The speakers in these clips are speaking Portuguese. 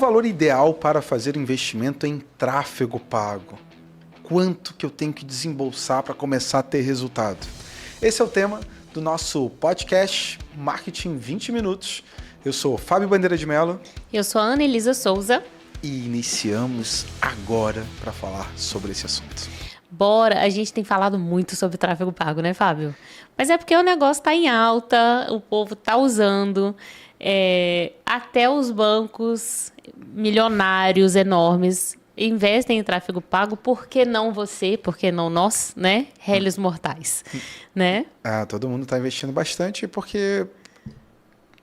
valor ideal para fazer investimento em tráfego pago? Quanto que eu tenho que desembolsar para começar a ter resultado? Esse é o tema do nosso podcast Marketing 20 Minutos. Eu sou Fábio Bandeira de Mello. Eu sou a Ana Elisa Souza. E iniciamos agora para falar sobre esse assunto. Bora! A gente tem falado muito sobre tráfego pago, né, Fábio? Mas é porque o negócio está em alta, o povo está usando, até os bancos milionários, enormes, investem em tráfego pago. Por que não você? Por que não nós, né? Réis mortais, né? Todo mundo está investindo bastante porque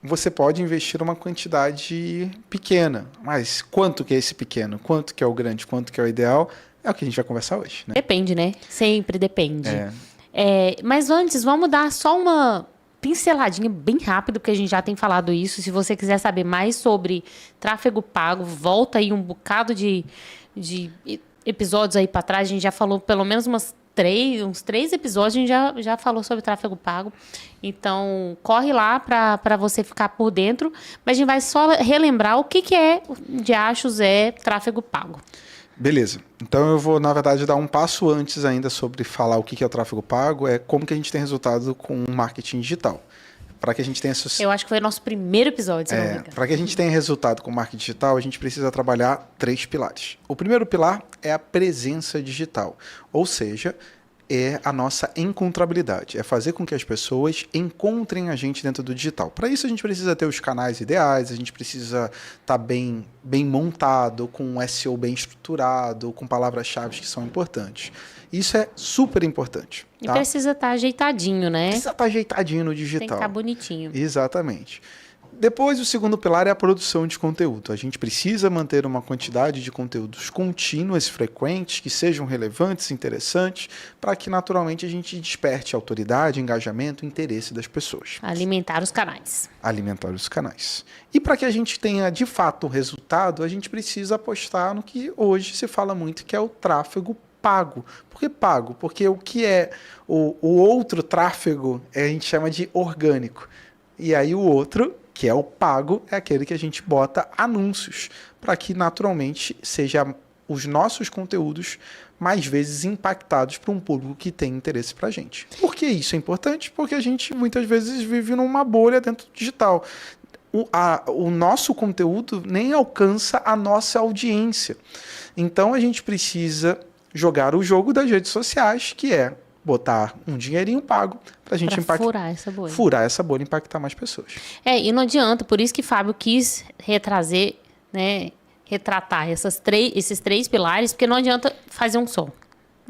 você pode investir uma quantidade pequena. Mas quanto que é esse pequeno? Quanto que é o grande? Quanto que é o ideal? É o que a gente vai conversar hoje, né? Depende, né? Sempre depende. Mas antes, vamos dar só uma pinceladinha bem rápido, porque a gente já tem falado isso. Se você quiser saber mais sobre tráfego pago, volta aí um bocado de episódios aí para trás. A gente já falou pelo menos uns 3 episódios, a gente já falou sobre tráfego pago. Então, corre lá para você ficar por dentro. Mas a gente vai só relembrar o que de achos é tráfego pago. Beleza. Então eu vou, na verdade, dar um passo antes ainda sobre falar o que é o tráfego pago, como que a gente tem resultado com marketing digital. Para que a gente tenha Eu acho que foi o nosso primeiro episódio, se não me engano. Para que a gente tenha resultado com marketing digital, a gente precisa trabalhar 3 pilares. O primeiro pilar é a presença digital, ou seja, é a nossa encontrabilidade, é fazer com que as pessoas encontrem a gente dentro do digital. Para isso a gente precisa ter os canais ideais, a gente precisa estar bem montado, com um SEO bem estruturado, com palavras-chave que são importantes. Isso é super importante. E precisa estar ajeitadinho, né? Precisa estar ajeitadinho no digital. Tem que estar bonitinho. Exatamente. Depois, o segundo pilar é a produção de conteúdo. A gente precisa manter uma quantidade de conteúdos contínuas, frequentes, que sejam relevantes, interessantes, para que naturalmente a gente desperte autoridade, engajamento, interesse das pessoas. Alimentar os canais. Alimentar os canais. E para que a gente tenha, de fato, resultado, a gente precisa apostar no que hoje se fala muito, que é o tráfego pago. Por que pago? Porque o que é o outro tráfego, a gente chama de orgânico. E aí o outro, que é o pago, é aquele que a gente bota anúncios, para que naturalmente seja os nossos conteúdos mais vezes impactados para um público que tem interesse para a gente. Por que isso é importante? Porque a gente muitas vezes vive numa bolha dentro do digital. O nosso conteúdo nem alcança a nossa audiência. Então a gente precisa jogar o jogo das redes sociais, que é botar um dinheirinho pago para a gente furar essa bolha. Furar essa bolha e impactar mais pessoas. E não adianta, por isso que Fábio quis retratar esses 3 pilares, porque não adianta fazer um só.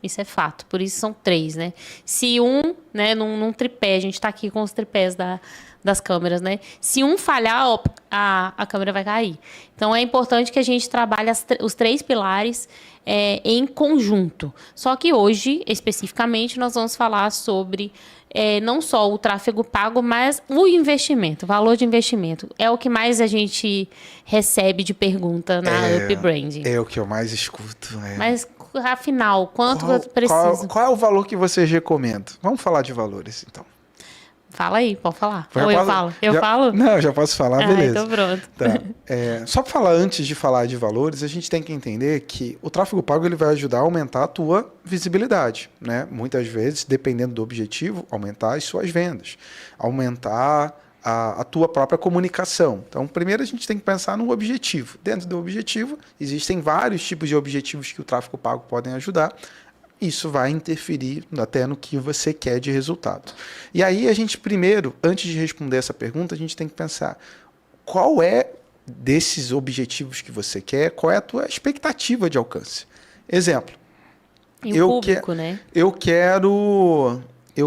Isso é fato, por isso são 3, né? Se num tripé, a gente está aqui com os tripés das câmeras, né? Se um falhar, a câmera vai cair. Então, é importante que a gente trabalhe os 3 pilares em conjunto. Só que hoje, especificamente, nós vamos falar sobre não só o tráfego pago, mas o investimento, o valor de investimento. É o que mais a gente recebe de pergunta na Up Branding. É o que eu mais escuto. Mas, afinal, quanto eu preciso? Qual é o valor que vocês recomendam? Vamos falar de valores, então. Fala aí, pode falar. Eu falo? Não, já posso falar, beleza. Então pronto. Tá. Só para falar, antes de falar de valores, a gente tem que entender que o tráfego pago ele vai ajudar a aumentar a tua visibilidade, né? Muitas vezes, dependendo do objetivo, aumentar as suas vendas, aumentar a tua própria comunicação. Então, primeiro a gente tem que pensar no objetivo. Dentro do objetivo, existem vários tipos de objetivos que o tráfego pago podem ajudar. Isso vai interferir até no que você quer de resultado. E aí a gente primeiro, antes de responder essa pergunta, a gente tem que pensar qual é desses objetivos que você quer, qual é a tua expectativa de alcance. Exemplo. Né? Eu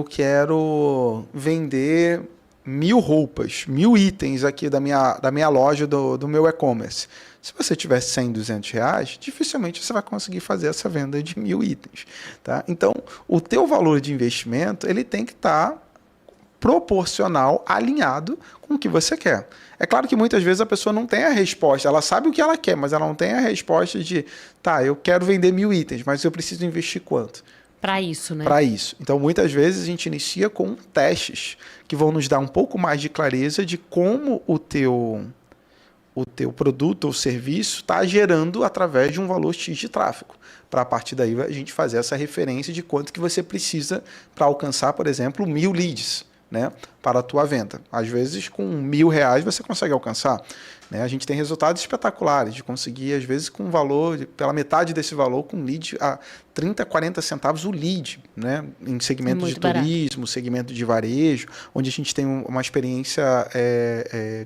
quero vender 1000 roupas, 1000 itens aqui da minha loja, do meu e-commerce. Se você tiver 100, 200 reais, dificilmente você vai conseguir fazer essa venda de 1000 itens. Tá? Então, o teu valor de investimento ele tem que estar proporcional, alinhado com o que você quer. É claro que muitas vezes a pessoa não tem a resposta, ela sabe o que ela quer, mas ela não tem a resposta de, eu quero vender 1000 itens, mas eu preciso investir quanto? Para isso, né? Para isso. Então, muitas vezes a gente inicia com testes que vão nos dar um pouco mais de clareza de como o teu o teu produto ou serviço está gerando através de um valor X de tráfego. Para a partir daí a gente fazer essa referência de quanto que você precisa para alcançar, por exemplo, 1.000 leads, né, para a tua venda. Às vezes, com R$ 1.000 você consegue alcançar. Né? A gente tem resultados espetaculares de conseguir, às vezes, com valor, pela metade desse valor, com lead a 30, 40 centavos o lead, né? Em segmento de turismo, segmento de varejo, onde a gente tem uma experiência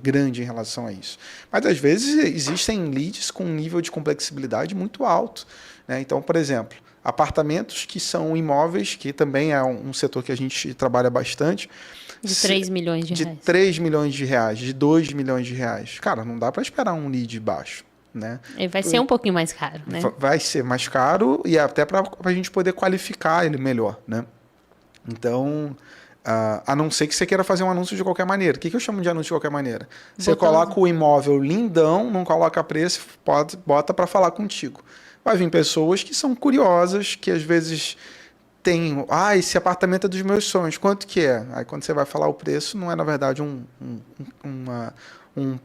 grande em relação a isso. Mas, às vezes, existem leads com um nível de complexibilidade muito alto. Né? Então, por exemplo, apartamentos que são imóveis, que também é um setor que a gente trabalha bastante. De 3 milhões de reais. De 3 milhões de reais, de 2 milhões de reais. Cara, não dá para esperar um lead baixo. Né? Ele vai ser um pouquinho mais caro, né? Vai ser mais caro e até para a gente poder qualificar ele melhor. Né? Então, a não ser que você queira fazer um anúncio de qualquer maneira. O que eu chamo de anúncio de qualquer maneira? Você coloca o imóvel lindão, não coloca preço, bota para falar contigo. Vai vir pessoas que são curiosas, que às vezes tem, esse apartamento é dos meus sonhos, quanto que é? Aí quando você vai falar o preço, não é na verdade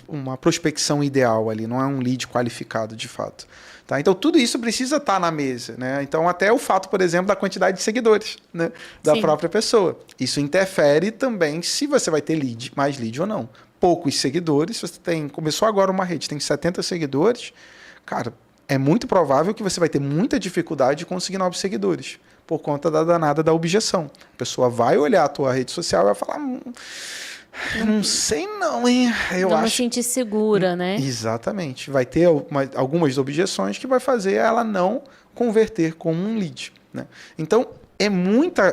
uma prospecção ideal ali, não é um lead qualificado de fato. Tá? Então tudo isso precisa estar na mesa. Né? Então até o fato, por exemplo, da quantidade de seguidores, né? Da Sim. própria pessoa. Isso interfere também se você vai ter mais lead ou não. Poucos seguidores, você começou agora uma rede, tem 70 seguidores, cara, é muito provável que você vai ter muita dificuldade de conseguir novos seguidores, por conta da danada da objeção. A pessoa vai olhar a tua rede social e vai falar, não sei não, hein? Não me sentir segura, né? Exatamente. Vai ter algumas objeções que vai fazer ela não converter como um lead. Né? Então,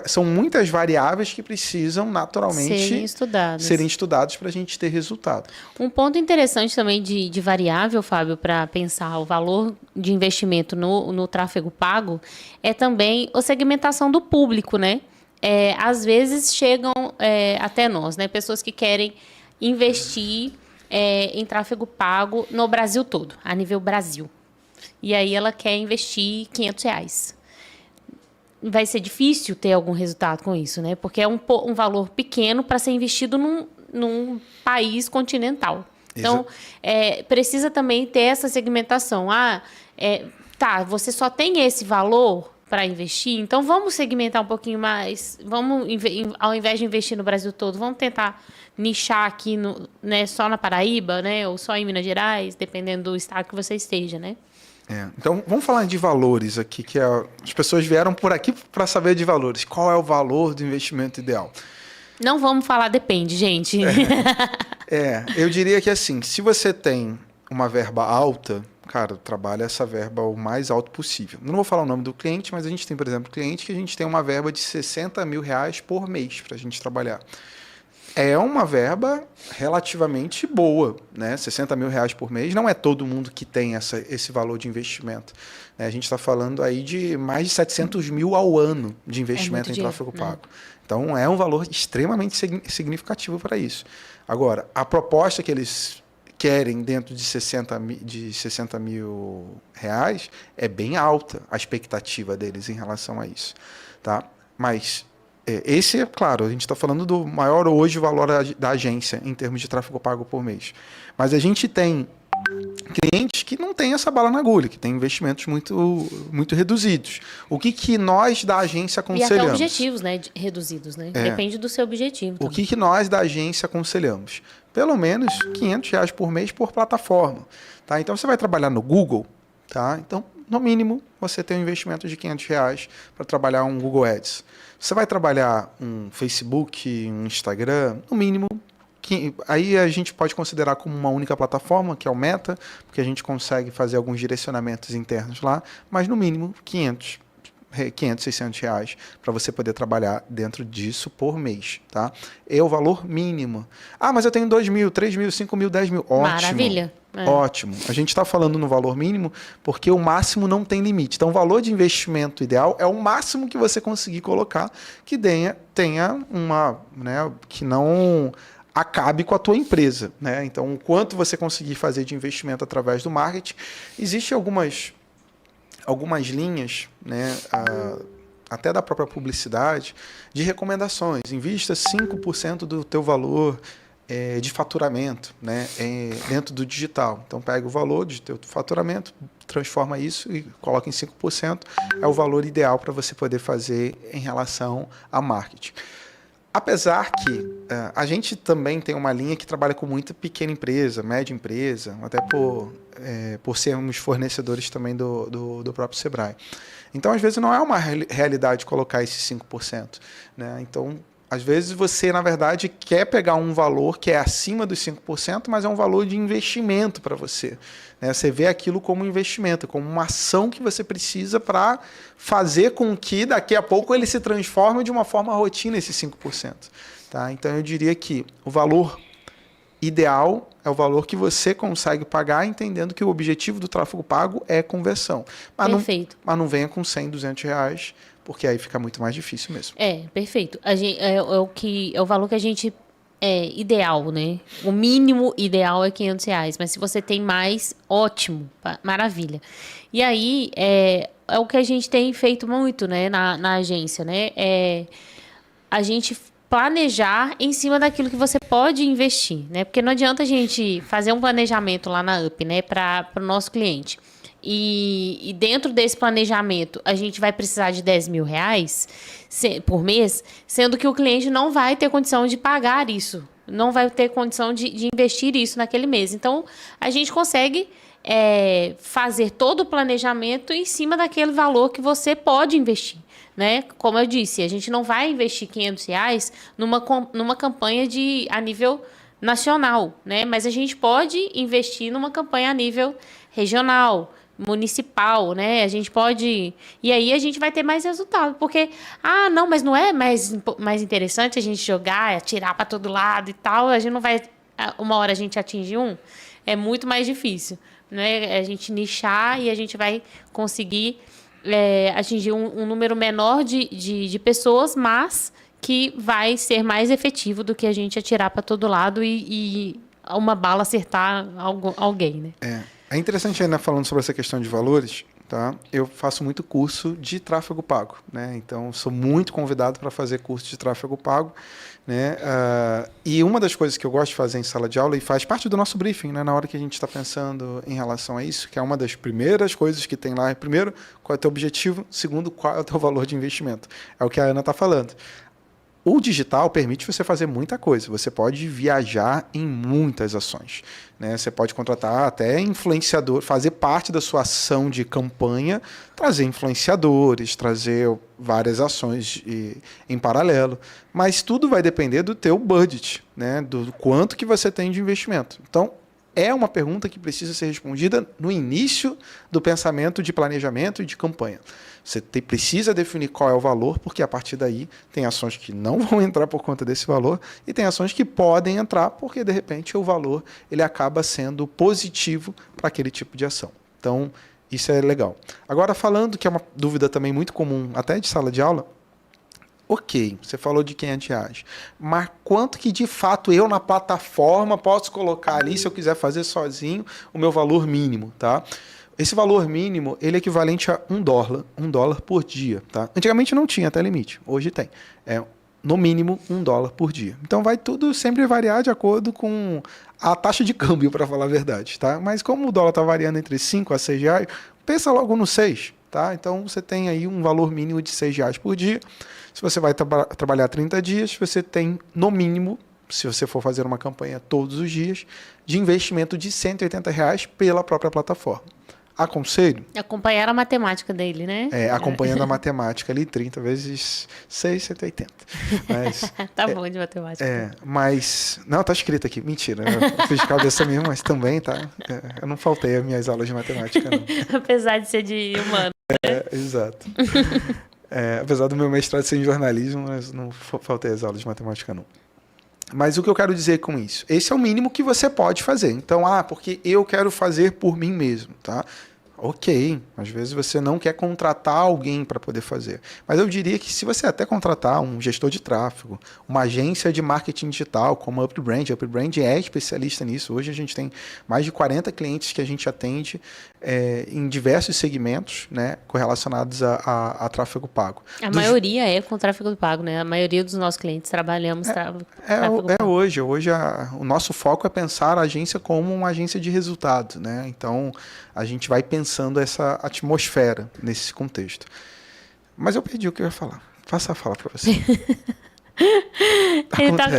são muitas variáveis que precisam naturalmente serem estudadas para a gente ter resultado. Um ponto interessante também de variável, Fábio, para pensar o valor de investimento no tráfego pago é também a segmentação do público, né? Às vezes chegam até nós, né? Pessoas que querem investir em tráfego pago no Brasil todo, a nível Brasil. E aí ela quer investir R$500. Vai ser difícil ter algum resultado com isso, né? Porque é um valor pequeno para ser investido num país continental. Então, precisa também ter essa segmentação. Você só tem esse valor para investir, então vamos segmentar um pouquinho mais. Vamos, ao invés de investir no Brasil todo, vamos tentar nichar aqui né, só na Paraíba, né? Ou só em Minas Gerais, dependendo do estado que você esteja, né? Então, vamos falar de valores aqui, que as pessoas vieram por aqui para saber de valores. Qual é o valor do investimento ideal? Não vamos falar depende, gente. Eu diria que assim, se você tem uma verba alta, cara, trabalha essa verba o mais alto possível. Não vou falar o nome do cliente, mas a gente tem, por exemplo, cliente que a gente tem uma verba de R$60 mil por mês para a gente trabalhar. É uma verba relativamente boa, né? R$60 mil por mês. Não é todo mundo que tem esse valor de investimento. A gente está falando aí de mais de 700 mil ao ano de investimento em tráfego pago. Então, é um valor extremamente significativo para isso. Agora, a proposta que eles querem dentro de 60 mil reais é bem alta, a expectativa deles em relação a isso. Tá? Mas... esse é claro, a gente está falando do maior hoje valor da agência em termos de tráfego pago por mês. Mas a gente tem clientes que não têm essa bala na agulha, que têm investimentos muito, muito reduzidos. O que nós da agência aconselhamos? E até objetivos, né, reduzidos, né? Depende do seu objetivo. O que nós da agência aconselhamos? Pelo menos R$500 por mês por plataforma. Tá? Então você vai trabalhar no Google, tá? Então no mínimo você tem um investimento de R$500 para trabalhar um Google Ads. Você vai trabalhar um Facebook, um Instagram, no mínimo, aí a gente pode considerar como uma única plataforma, que é o Meta, porque a gente consegue fazer alguns direcionamentos internos lá, mas no mínimo R$500, R$600 para você poder trabalhar dentro disso por mês. Tá? É o valor mínimo. Mas eu tenho 2 mil, 3 mil, 5 mil, 10 mil. Ótimo. Maravilha. Ótimo. A gente está falando no valor mínimo porque o máximo não tem limite. Então, o valor de investimento ideal é o máximo que você conseguir colocar que tenha uma, né, que não acabe com a tua empresa. Né? Então, o quanto você conseguir fazer de investimento através do marketing, existem algumas linhas, né, até da própria publicidade, de recomendações. Invista 5% do teu valor de faturamento, né, dentro do digital. Então, pega o valor do teu faturamento, transforma isso e coloca em 5%. É o valor ideal para você poder fazer em relação a marketing. Apesar que a gente também tem uma linha que trabalha com muita pequena empresa, média empresa, até por sermos fornecedores também do próprio Sebrae. Então, às vezes, não é uma realidade colocar esses 5%. Né? Então, às vezes, você, na verdade, quer pegar um valor que é acima dos 5%, mas é um valor de investimento para você. Né? Você vê aquilo como um investimento, como uma ação que você precisa para fazer com que, daqui a pouco, ele se transforme de uma forma rotina, esse 5%. Tá? Então, eu diria que o valor ideal é o valor que você consegue pagar, entendendo que o objetivo do tráfego pago é conversão. Perfeito. Mas não venha com 100, 200 reais, porque aí fica muito mais difícil mesmo. Perfeito. É o valor que a gente ideal, né? O mínimo ideal é R$500, mas se você tem mais, ótimo, maravilha. E aí, é o que a gente tem feito muito, né, na agência, né? A gente planejar em cima daquilo que você pode investir, né? Porque não adianta a gente fazer um planejamento lá na UP, né, para o nosso cliente. E dentro desse planejamento, a gente vai precisar de R$10.000 por mês, sendo que o cliente não vai ter condição de pagar isso, não vai ter condição de investir isso naquele mês. Então, a gente consegue fazer todo o planejamento em cima daquele valor que você pode investir. Né? Como eu disse, a gente não vai investir R$500 numa campanha a nível nacional, né? Mas a gente pode investir numa campanha a nível regional, municipal, né? A gente pode... E aí a gente vai ter mais resultado, porque... não, mas não é mais interessante a gente jogar, atirar para todo lado e tal, a gente não vai... Uma hora a gente atingir é muito mais difícil, né? A gente nichar e a gente vai conseguir... atingir um número menor de pessoas, mas que vai ser mais efetivo do que a gente atirar para todo lado e uma bala acertar alguém, né? É interessante ainda falando sobre essa questão de valores, tá? Eu faço muito curso de tráfego pago, né? Então, sou muito convidado para fazer curso de tráfego pago, né? E uma das coisas que eu gosto de fazer em sala de aula, e faz parte do nosso briefing, né? Na hora que a gente está pensando em relação a isso, que é uma das primeiras coisas que tem lá. Primeiro, qual é o teu objetivo? Segundo, qual é o teu valor de investimento? É o que a Ana está falando. O digital permite você fazer muita coisa. Você pode viajar em muitas ações, né? Você pode contratar até influenciador, fazer parte da sua ação de campanha, trazer influenciadores, trazer várias ações em paralelo. Mas tudo vai depender do teu budget, né? Do quanto que você tem de investimento. Então, é uma pergunta que precisa ser respondida no início do pensamento de planejamento e de campanha. Você precisa definir qual é o valor, porque a partir daí tem ações que não vão entrar por conta desse valor e tem ações que podem entrar porque, de repente, o valor ele acaba sendo positivo para aquele tipo de ação. Então, isso é legal. Agora, falando que é uma dúvida também muito comum, até de sala de aula, ok, você falou de R$500, mas quanto que de fato eu na plataforma posso colocar ali, se eu quiser fazer sozinho, o meu valor mínimo, tá? Esse valor mínimo, ele é equivalente a $1 por dia, tá? Antigamente não tinha até limite, hoje tem. No mínimo $1 por dia. Então vai tudo sempre variar de acordo com a taxa de câmbio, para falar a verdade, tá? Mas como o dólar está variando entre 5 a 6 reais, pensa logo no 6, tá? Então você tem aí um valor mínimo de R$6 por dia. Se você vai trabalhar 30 dias, você tem no mínimo, se você for fazer uma campanha todos os dias, de investimento de R$180 pela própria plataforma. Aconselho? Acompanhar a matemática dele, né? Acompanhando a matemática ali, 30 vezes 6, 180. Mas, tá bom de matemática. Mas... Não, tá escrito aqui. Mentira. Eu fiz de cabeça mesmo, mas também tá. Eu não faltei as minhas aulas de matemática, não. Apesar de ser de humano. Exato. Apesar do meu mestrado ser em jornalismo, mas não faltei as aulas de matemática, não. Mas o que eu quero dizer com isso? Esse é o mínimo que você pode fazer. Então, porque eu quero fazer por mim mesmo, tá? Ok, às vezes você não quer contratar alguém para poder fazer. Mas eu diria que se você até contratar um gestor de tráfego, uma agência de marketing digital como a UpBrand é especialista nisso. Hoje a gente tem mais de 40 clientes que a gente atende em diversos segmentos, né, correlacionados a tráfego pago. A maioria é com tráfego pago, né? A maioria dos nossos clientes trabalhamos tráfego pago. Hoje o nosso foco é pensar a agência como uma agência de resultado, né? Então a gente vai pensando essa atmosfera nesse contexto. Mas eu perdi o que eu ia falar. Faça a fala para você.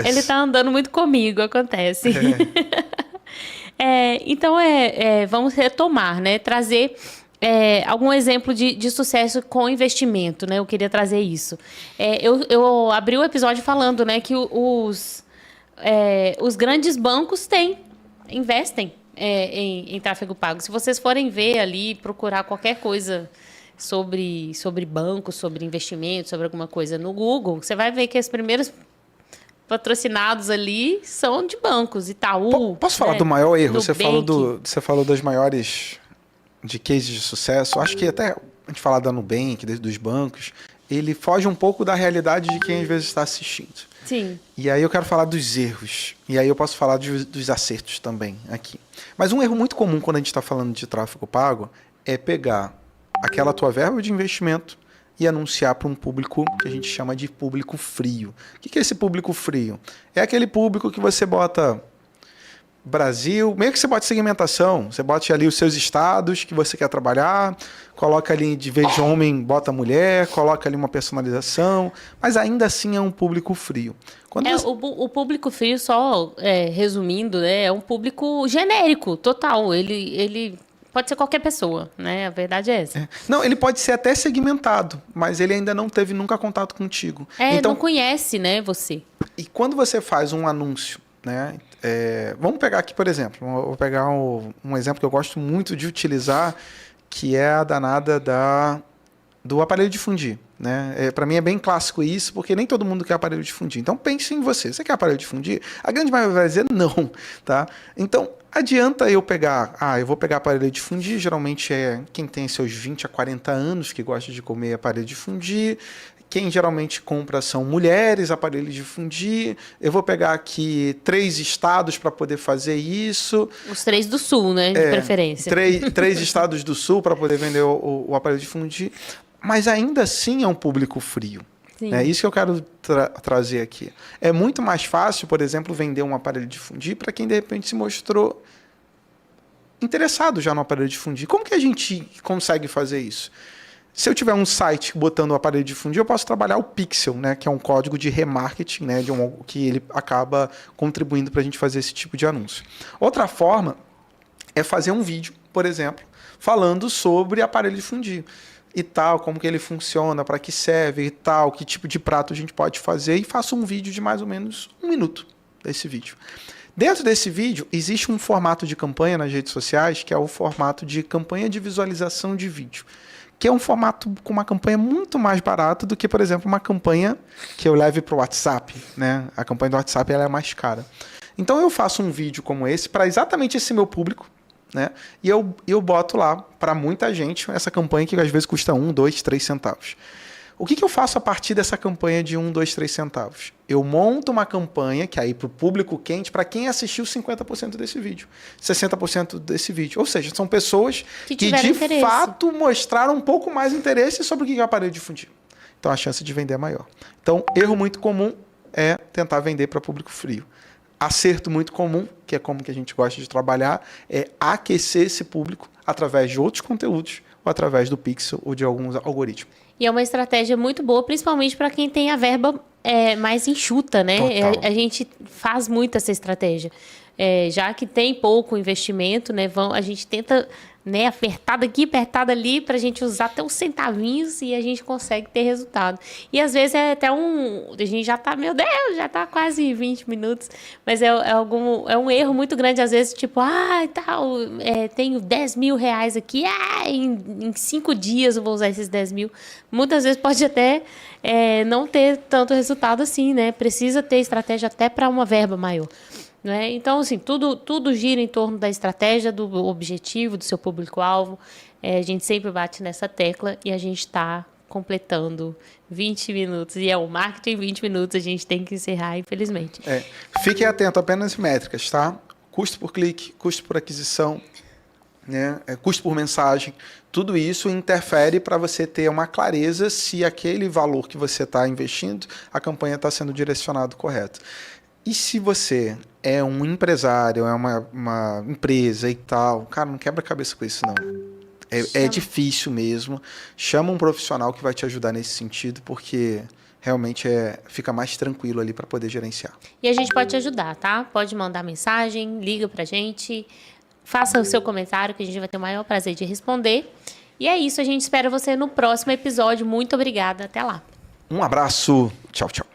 Ele tá andando muito comigo, acontece. Então, vamos retomar, né? Trazer algum exemplo de sucesso com investimento, né? Eu queria trazer isso. Eu abri o episódio falando, né, que os grandes bancos investem em tráfego pago. Se vocês forem ver ali, procurar qualquer coisa sobre banco, sobre investimento, sobre alguma coisa no Google, você vai ver que os primeiros patrocinados ali são de bancos, Itaú. Posso falar do maior erro? Você falou das maiores de cases de sucesso. Acho que até a gente falar da Nubank, dos bancos, ele foge um pouco da realidade de quem às vezes está assistindo. Sim. E aí eu quero falar dos erros. E aí eu posso falar dos acertos também aqui. Mas um erro muito comum quando a gente está falando de tráfego pago é pegar aquela tua verba de investimento e anunciar para um público que a gente chama de público frio. O que é esse público frio? É aquele público que você bota Brasil, meio que você bota segmentação, você bota ali os seus estados que você quer trabalhar, coloca ali de vez de homem, bota mulher, coloca ali uma personalização, mas ainda assim é um público frio. O público frio, só resumindo, né, é um público genérico, total. Ele pode ser qualquer pessoa, né? A verdade é essa. Não, ele pode ser até segmentado, mas ele ainda não teve nunca contato contigo. Então, não conhece, né, você. E quando você faz um anúncio, né? Vamos pegar aqui, por exemplo, vou pegar um exemplo que eu gosto muito de utilizar, que é a danada do aparelho de fundir. Né? Para mim é bem clássico isso, porque nem todo mundo quer aparelho de fundir. Então pense em você. Você quer aparelho de fundir? A grande maioria vai dizer não. Tá? Então adianta eu pegar... eu vou pegar aparelho de fundir, geralmente é quem tem seus 20 a 40 anos que gosta de comer aparelho de fundir. Quem geralmente compra são mulheres, aparelhos de fundir. Eu vou pegar aqui 3 estados para poder fazer isso. Os 3 do sul, né? De preferência. 3 estados do sul para poder vender o aparelho de fundir. Mas ainda assim é um público frio. Sim. É isso que eu quero trazer aqui. É muito mais fácil, por exemplo, vender um aparelho de fundir para quem de repente se mostrou interessado já no aparelho de fundir. Como que a gente consegue fazer isso? Se eu tiver um site botando o aparelho de fundir, eu posso trabalhar o pixel, né, que é um código de remarketing, né, que ele acaba contribuindo para a gente fazer esse tipo de anúncio. Outra forma é fazer um vídeo, por exemplo, falando sobre aparelho de fundir e tal, como que ele funciona, para que serve e tal, que tipo de prato a gente pode fazer, e faço um vídeo de mais ou menos 1 minuto desse vídeo. Dentro desse vídeo, existe um formato de campanha nas redes sociais, que é o formato de campanha de visualização de vídeo, que é um formato com uma campanha muito mais barata do que, por exemplo, uma campanha que eu leve para o WhatsApp. Né? A campanha do WhatsApp ela é mais cara. Então eu faço um vídeo como esse para exatamente esse meu público, né? E eu boto lá para muita gente essa campanha que às vezes custa 1, 2, 3 centavos. O que eu faço a partir dessa campanha de 1, 2, 3 centavos? Eu monto uma campanha que aí para o público quente, para quem assistiu 50% desse vídeo, 60% desse vídeo. Ou seja, são pessoas que de interesse. Fato mostraram um pouco mais interesse sobre o que é o aparelho de fundir. Então a chance de vender é maior. Então, erro muito comum é tentar vender para público frio. Acerto muito comum, que é como que a gente gosta de trabalhar, é aquecer esse público através de outros conteúdos ou através do pixel ou de alguns algoritmos. E é uma estratégia muito boa, principalmente para quem tem a verba mais enxuta, né? A gente faz muito essa estratégia. Já que tem pouco investimento, né? A gente tenta, né, apertar daqui, apertar dali, para a gente usar até uns centavinhos e a gente consegue ter resultado. E às vezes é até a gente já tá, meu Deus, já tá quase 20 minutos, mas é um erro muito grande, às vezes, tipo, tenho 10 mil reais aqui, em 5 dias eu vou usar esses 10 mil. Muitas vezes pode até não ter tanto resultado assim, né? Precisa ter estratégia até para uma verba maior. né? Então, assim, tudo gira em torno da estratégia, do objetivo, do seu público-alvo. A gente sempre bate nessa tecla e a gente está completando 20 minutos. E é o marketing em 20 minutos, a gente tem que encerrar, infelizmente. Fiquem atentos apenas às métricas, tá? Custo por clique, custo por aquisição, né? Custo por mensagem. Tudo isso interfere para você ter uma clareza se aquele valor que você está investindo, a campanha está sendo direcionado correto. E se você é um empresário, é uma empresa e tal, cara, não quebra a cabeça com isso, não. É difícil mesmo. Chama um profissional que vai te ajudar nesse sentido, porque realmente fica mais tranquilo ali para poder gerenciar. E a gente pode te ajudar, tá? Pode mandar mensagem, liga pra gente, faça o seu comentário que a gente vai ter o maior prazer de responder. E é isso, a gente espera você no próximo episódio. Muito obrigada, até lá. Um abraço, tchau, tchau.